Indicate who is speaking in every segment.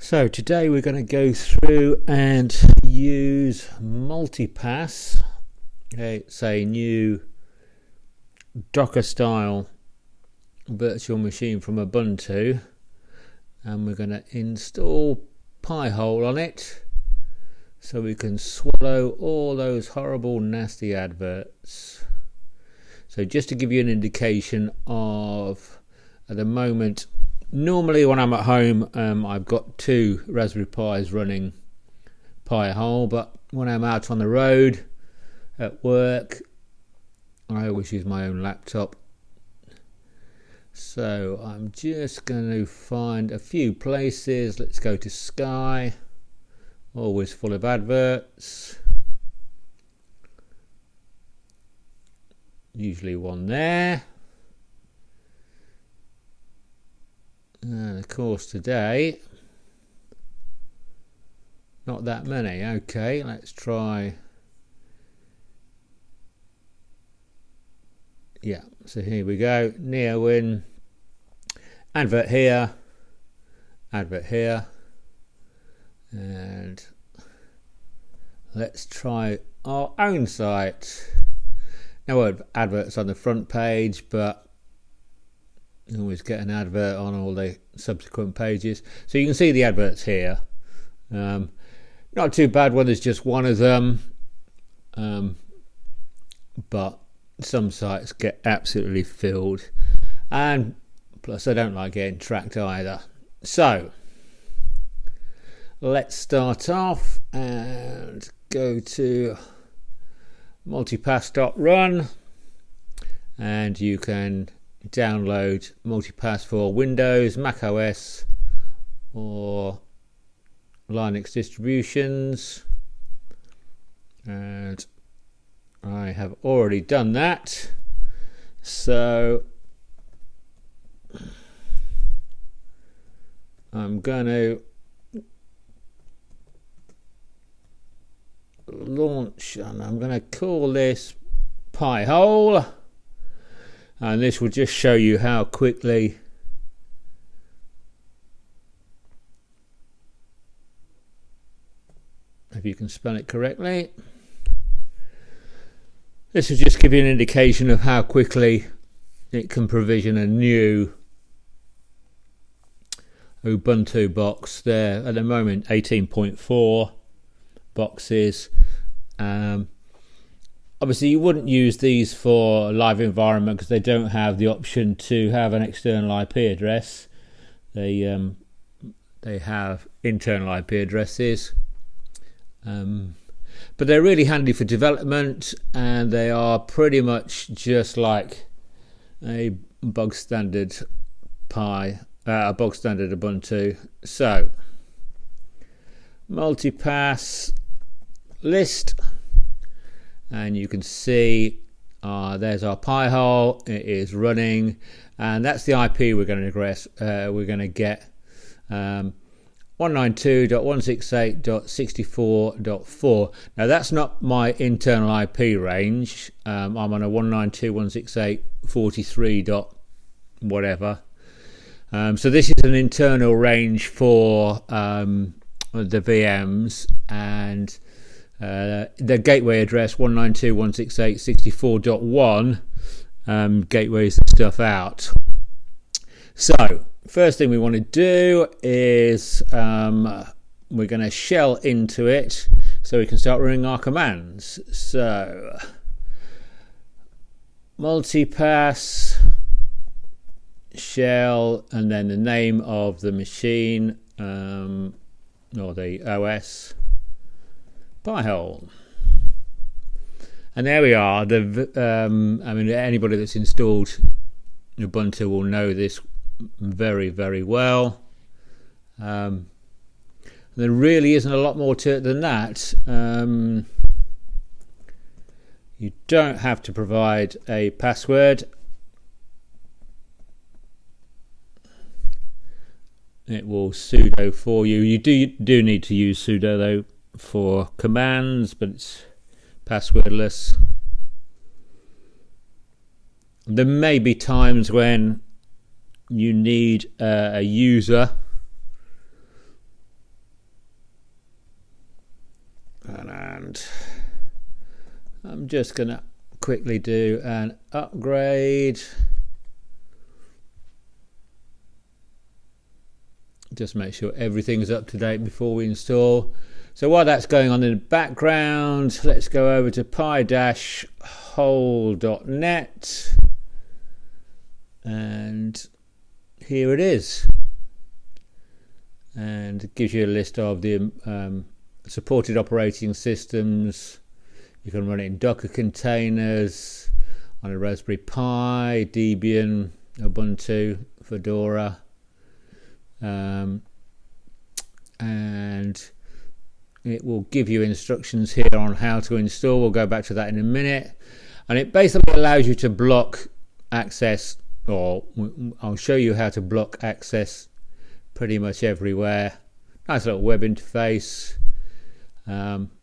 Speaker 1: So today we're going to go through and use Multipass. It's a new Docker style virtual machine from Ubuntu, and we're going to install Pi-Hole on it so we can swallow all those horrible nasty adverts. So just to give you an indication of, at the moment, normally when I'm at home, I've got two Raspberry Pis running Pi-Hole, but when I'm out on the road at work, I always use my own laptop. So I'm just going to find a few places. Let's go to Sky, always full of adverts. Usually one there. And of course today, not that many. Okay, let's try. Yeah, so here we go. NeoWin, advert here, and let's try our own site. No adverts on the front page, but you always get an advert on all the subsequent pages. So you can see the adverts here. Not too bad when there's just one of them, but some sites get absolutely filled, and plus I don't like getting tracked either. So let's start off and go to multipass.run, and you can download Multipass for Windows, Mac OS or Linux distributions, and I have already done that. So I'm going to launch, and I'm going to call this Pi-Hole, and this will just show you how quickly if you can spell it correctly. This will just give you an indication of how quickly it can provision a new Ubuntu box. There at the moment 18.4 boxes. Obviously you wouldn't use these for a live environment because they don't have the option to have an external IP address. They have internal IP addresses. But they're really handy for development, and they are pretty much just like a bog standard bog standard Ubuntu. So Multipass list, and you can see there's our Pi-Hole. It is running, and that's the IP we're going to address. We're going to get 192.168.64.4. Now that's not my internal IP range. I'm on a 192.168.43. whatever. So this is an internal range for the VMs, and the gateway address 192.168.64.1 gateways the stuff out. So first thing we want to do is we're going to shell into it so we can start running our commands. So Multipass shell, and then the name of the machine or the OS, Pi-Hole. And there we are. I mean, anybody that's installed Ubuntu will know this very, very well. There really isn't a lot more to it than that. You don't have to provide a password. It will sudo for you. You do need to use sudo though for commands, but it's passwordless. There may be times when you need a user I'm just going to quickly do an upgrade. Just make sure everything's up to date before we install. So while that's going on in the background, let's go over to pi-hole.net, and here it is. And it gives you a list of the supported operating systems. You can run it in Docker containers, on a Raspberry Pi, Debian, Ubuntu, Fedora, and it will give you instructions here on how to install. We'll go back to that in a minute. And it basically allows you to block access, or I'll show you how to block access pretty much everywhere. Nice little web interface.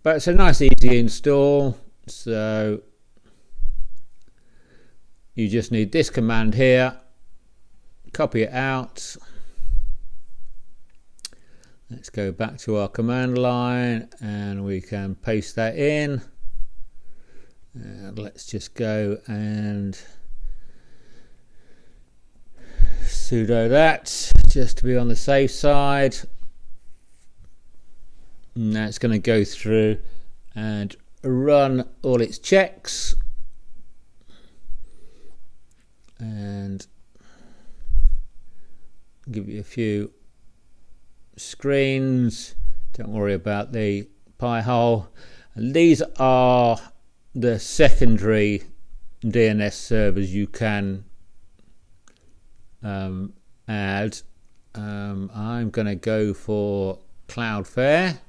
Speaker 1: But it's a nice easy install. So you just need this command here, copy it out. Let's go back to our command line and we can paste that in. And let's just go and sudo that just to be on the safe side. Now it's going to go through and run all its checks and give you a few screens. Don't worry about the Pi-Hole. And these are the secondary DNS servers you can add. I'm going to go for Cloudflare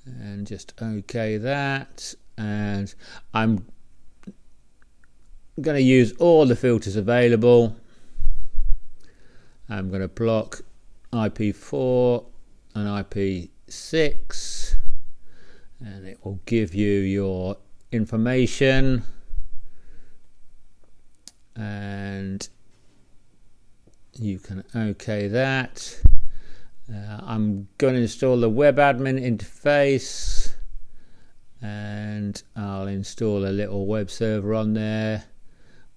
Speaker 1: and just OK that, and I'm going to use all the filters available. I'm going to block IP4 and IP6, and it will give you your information, and you can OK that. I'm going to install the web admin interface, and I'll install a little web server on there.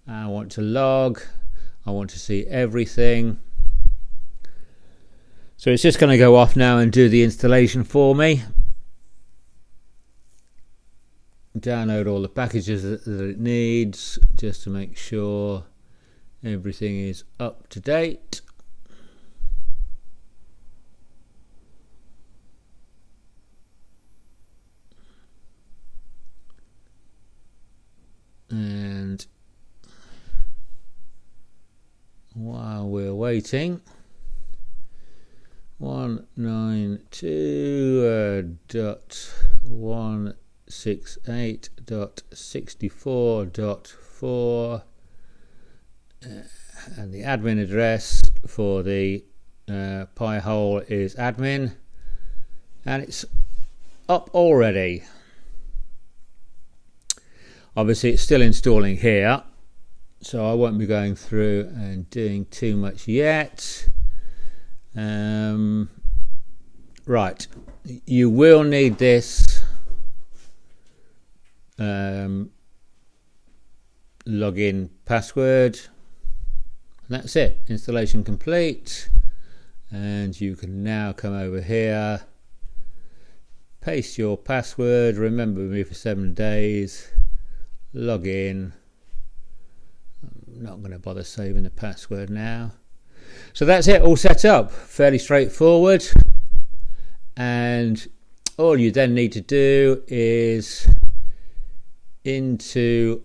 Speaker 1: I want to log. I want to see everything. So it's just going to go off now and do the installation for me. Download all the packages that it needs just to make sure everything is up to date. And while we're waiting, 192.168.64.4 and the admin address for the Pi-Hole is admin, and it's up already. Obviously it's still installing here, so I won't be going through and doing too much yet. Right, you will need this login password. That's it, installation complete, and you can now come over here, paste your password, remember me for 7 days, log in. I'm not going to bother saving the password now. So that's it, all set up, fairly straightforward. And all you then need to do is into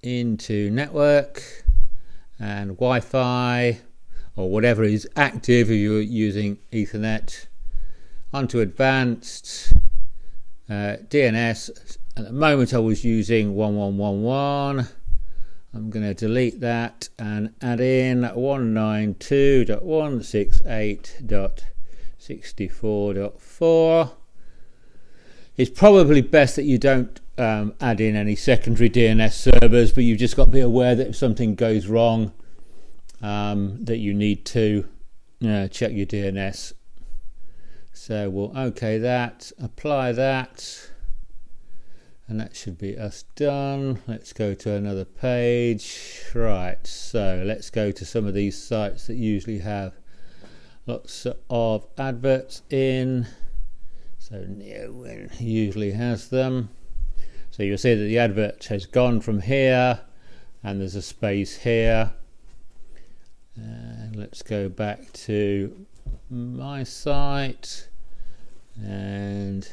Speaker 1: into network and Wi-Fi or whatever is active if you're using Ethernet, onto advanced DNS. At the moment I was using 1111. I'm going to delete that and add in 192.168.64.4. It's probably best that you don't add in any secondary DNS servers, but you've just got to be aware that if something goes wrong, that you need to check your DNS. So we'll OK that, apply that, and that should be us done. Let's go to another page. Right, so let's go to some of these sites that usually have lots of adverts in. So Neowin usually has them. So you'll see that the advert has gone from here, and there's a space here. And let's go back to my site, and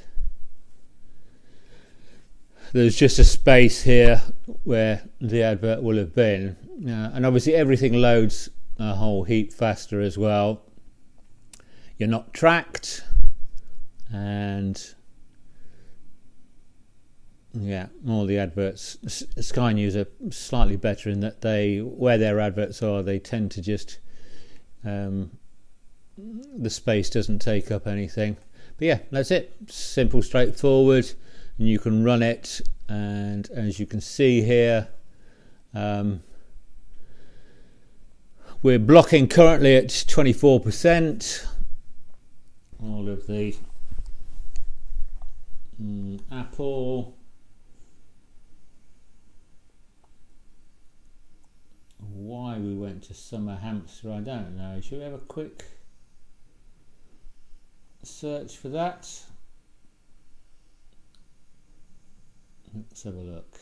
Speaker 1: there's just a space here where the advert will have been. And obviously everything loads a whole heap faster as well. You're not tracked, and yeah, all the adverts, Sky News are slightly better in that where their adverts are, they tend to just the space doesn't take up anything. But yeah, that's it. Simple, straightforward, and you can run it. And as you can see here, we're blocking currently at 24%. All of the Apple, why we went to Summer Hamster, I don't know. Should we have a quick search for that? Let's have a look.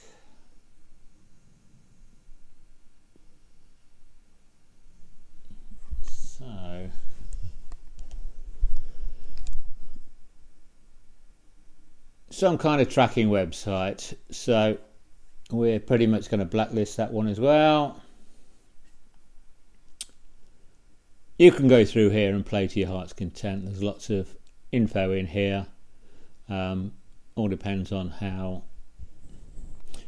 Speaker 1: So some kind of tracking website, so we're pretty much going to blacklist that one as well. You can go through here and play to your heart's content. There's lots of info in here. All depends on how.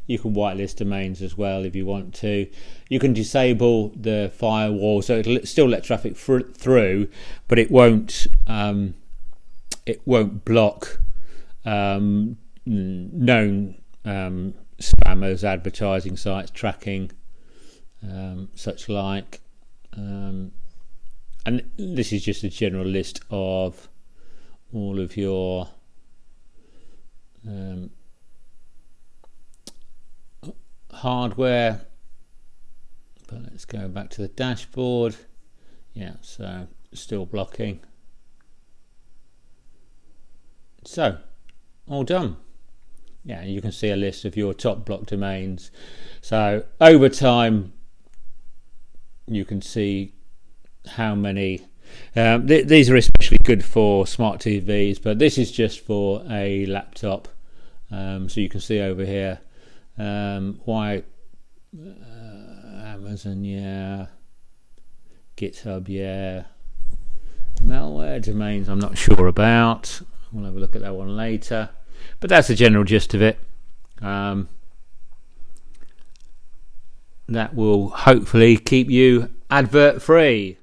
Speaker 1: You can whitelist domains as well if you want to. You can disable the firewall, so it'll still let traffic through, but it won't block known spammers, advertising sites, tracking, such like. And this is just a general list of all of your hardware. But let's go back to the dashboard. Yeah, so still blocking. So all done. Yeah, you can see a list of your top block domains. So over time you can see how many. These are especially good for smart TVs, but this is just for a laptop. So you can see over here why Amazon, yeah, GitHub, yeah, malware domains I'm not sure about. We'll have a look at that one later, but that's the general gist of it. That will hopefully keep you advert free.